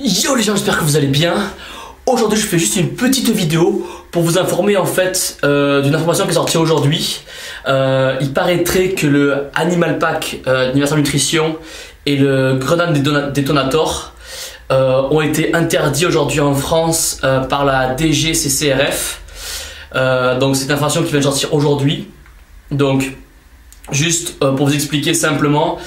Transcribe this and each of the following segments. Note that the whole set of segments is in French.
Yo les gens, j'espère que vous allez bien. Aujourd'hui je fais juste une petite vidéo pour vous informer en fait d'une information qui est sortie aujourd'hui. Il paraîtrait que le Animal Pack d'Universal Nutrition et le Grenade Detonator ont été interdits aujourd'hui en France par la DGCCRF. Donc c'est une information qui vient de sortir aujourd'hui. Donc juste pour vous expliquer simplement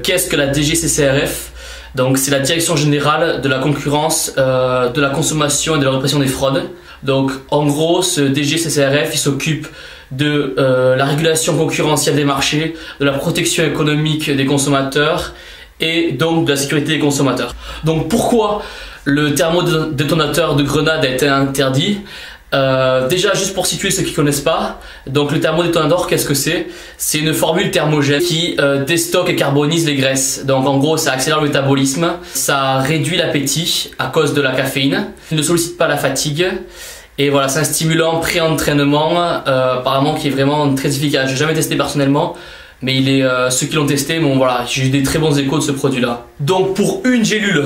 qu'est-ce que la DGCCRF. Donc c'est la Direction Générale de la Concurrence, de la Consommation et de la Répression des Fraudes. Donc en gros ce DGCCRF il s'occupe de la régulation concurrentielle des marchés, de la protection économique des consommateurs et donc de la sécurité des consommateurs. Donc pourquoi le thermodétonateur de grenade a été interdit? Déjà juste pour situer ceux qui ne connaissent pas, donc le thermodétonateur qu'est-ce que c'est? C'est une formule thermogène qui déstocke et carbonise les graisses. Donc en gros ça accélère le métabolisme, ça réduit l'appétit à cause de la caféine, il ne sollicite pas la fatigue et voilà, c'est un stimulant pré-entraînement apparemment qui est vraiment très efficace. Je n'ai jamais testé personnellement, mais ceux qui l'ont testé, bon voilà, j'ai eu des très bons échos de ce produit là. Donc pour une gélule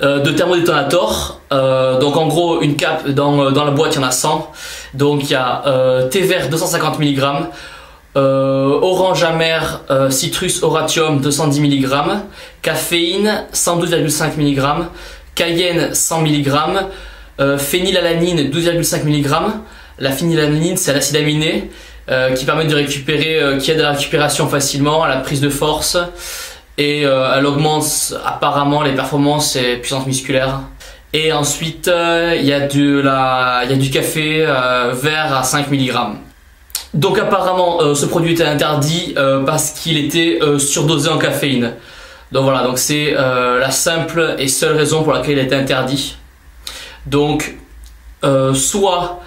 de thermodétonator, donc en gros une cape dans la boîte il y en a 100, donc il y a thé vert 250 mg, orange amer citrus oratium 210 mg, caféine 112,5 mg, cayenne 100 mg, phénylalanine 12,5 mg. La phénylalanine c'est l'acide aminé qui permet de récupérer, qui aide à la récupération facilement, à la prise de force et elle augmente apparemment les performances et puissance musculaire. Et ensuite il y a du café vert à 5 mg. Donc apparemment ce produit était interdit parce qu'il était surdosé en caféine. Donc voilà, donc c'est la simple et seule raison pour laquelle il a été interdit. Donc soit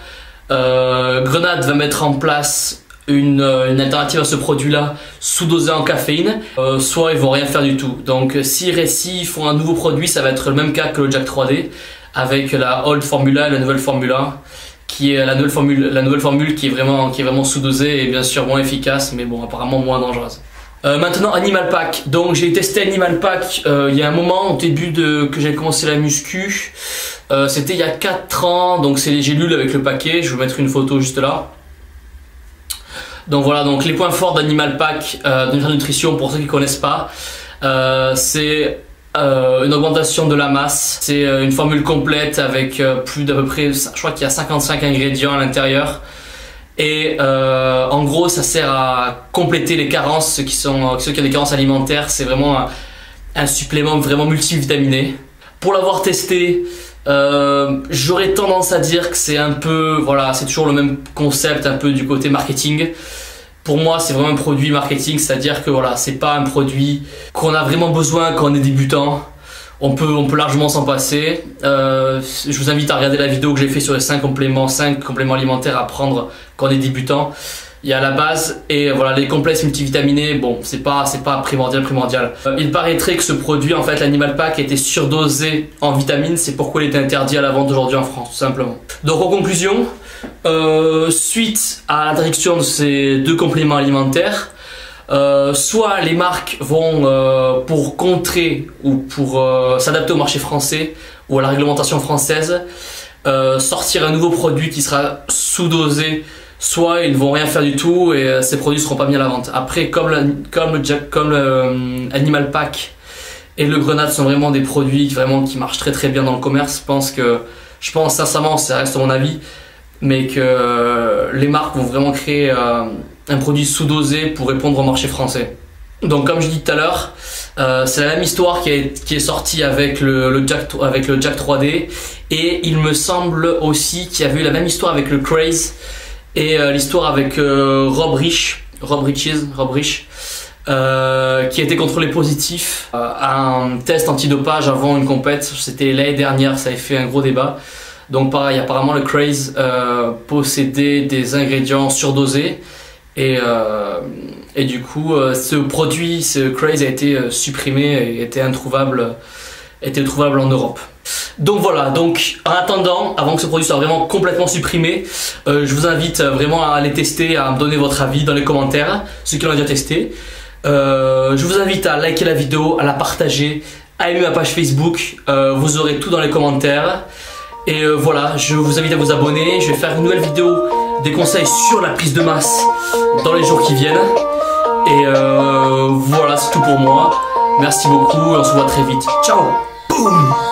Grenade va mettre en place une alternative à ce produit là sous-dosé en caféine, soit ils vont rien faire du tout. Donc s'ils font un nouveau produit, ça va être le même cas que le Jack 3D avec la Old Formula et la nouvelle Formula qui est la nouvelle formule qui est vraiment sous-dosée et bien sûr moins efficace, mais bon apparemment moins dangereuse. Maintenant Animal Pack, donc j'ai testé Animal Pack il y a un moment au début que j'ai commencé la muscu, c'était il y a 4 ans, donc c'est les gélules avec le paquet, je vais vous mettre une photo juste là. Donc voilà, donc les points forts d'Animal Pack d'Universal Nutrition pour ceux qui ne connaissent pas, c'est une augmentation de la masse, c'est une formule complète avec plus d'à peu près, je crois qu'il y a 55 ingrédients à l'intérieur. Et en gros ça sert à compléter les carences, ceux qui ont des carences alimentaires, c'est vraiment un supplément vraiment multivitaminé. Pour l'avoir testé, j'aurais tendance à dire que c'est un peu, voilà, c'est toujours le même concept un peu du côté marketing. Pour moi c'est vraiment un produit marketing, c'est à dire que voilà, c'est pas un produit qu'on a vraiment besoin quand on est débutant. On peut largement s'en passer. Je vous invite à regarder la vidéo que j'ai fait sur les 5 compléments alimentaires à prendre quand on est débutant. Il y a la base et voilà, les complexes multivitaminés, bon c'est pas primordial. Il paraîtrait que ce produit en fait, l'Animal Pack, a été surdosé en vitamines, c'est pourquoi il est interdit à la vente aujourd'hui en France tout simplement. Donc en conclusion, suite à l'interdiction de ces 2 compléments alimentaires, soit les marques vont pour contrer ou pour s'adapter au marché français ou à la réglementation française sortir un nouveau produit qui sera sous-dosé, soit ils ne vont rien faire du tout et ces produits ne seront pas mis à la vente. Après comme Animal Pack et le Grenade sont vraiment des produits qui marchent très bien dans le commerce, je pense sincèrement, ça reste mon avis, mais que les marques vont vraiment créer un produit sous-dosé pour répondre au marché français. Donc comme je dis tout à l'heure, c'est la même histoire qui est sortie avec le Jack 3D, et il me semble aussi qu'il y avait eu la même histoire avec le Craze et l'histoire avec Rob Rich, qui a été contrôlé positif à un test antidopage avant une compète. C'était l'année dernière, ça avait fait un gros débat. Donc pareil, apparemment le Craze possédait des ingrédients surdosés et du coup ce Craze a été supprimé et était introuvable en Europe. Donc voilà, donc en attendant, avant que ce produit soit vraiment complètement supprimé, je vous invite vraiment à aller tester, à me donner votre avis dans les commentaires, ceux qui l'ont déjà testé. Je vous invite à liker la vidéo, à la partager, à aimer ma page Facebook, vous aurez tout dans les commentaires. Et voilà, je vous invite à vous abonner. Je vais faire une nouvelle vidéo, des conseils sur la prise de masse dans les jours qui viennent. Et voilà, c'est tout pour moi. Merci beaucoup et on se voit très vite. Ciao. Boum.